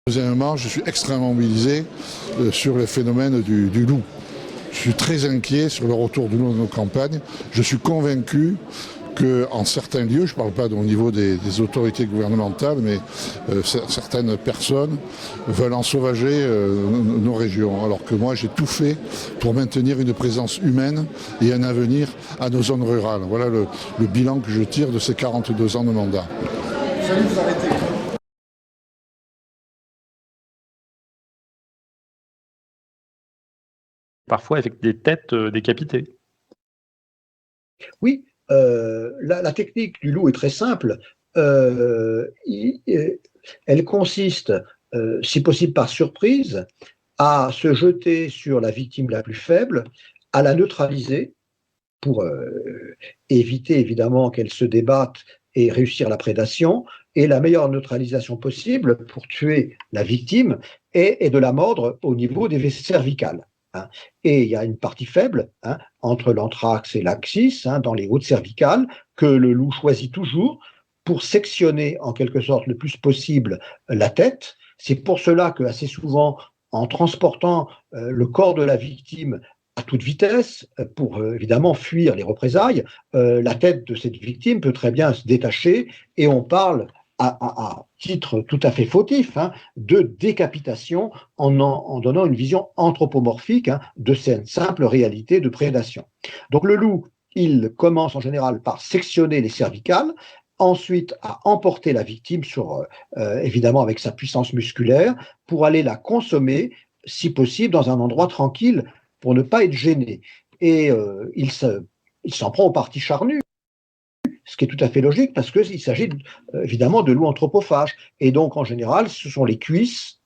Deuxièmement, je suis extrêmement mobilisé sur le phénomène du loup. Je suis très inquiet sur le retour du loup dans nos campagnes. Je suis convaincu qu'en certains lieux, je ne parle pas au niveau des autorités gouvernementales, mais certaines personnes veulent ensauvager nos régions. Alors que moi, j'ai tout fait pour maintenir une présence humaine et un avenir à nos zones rurales. Voilà le bilan que je tire de ces 42 ans de mandat. Vous allez vous arrêter. Parfois avec des têtes décapitées. Oui, la technique du loup est très simple. Elle consiste, si possible par surprise, à se jeter sur la victime la plus faible, à la neutraliser pour éviter évidemment qu'elle se débatte et réussir la prédation. Et la meilleure neutralisation possible pour tuer la victime est de la mordre au niveau des vessies cervicales. Et il y a une partie faible entre l'anthrax et l'axis, dans les hautes cervicales, que le loup choisit toujours pour sectionner en quelque sorte le plus possible la tête. C'est pour cela que assez souvent, en transportant le corps de la victime à toute vitesse, pour évidemment fuir les représailles, la tête de cette victime peut très bien se détacher et on parle à titre tout à fait fautif, de décapitation en donnant une vision anthropomorphique de cette simple réalité de prédation. Donc le loup, il commence en général par sectionner les cervicales, ensuite à emporter la victime évidemment avec sa puissance musculaire, pour aller la consommer, si possible, dans un endroit tranquille, pour ne pas être gêné. Et il s'en prend aux parties charnues, ce qui est tout à fait logique parce qu'il s'agit évidemment de loups anthropophages. Et donc, en général, ce sont les cuisses,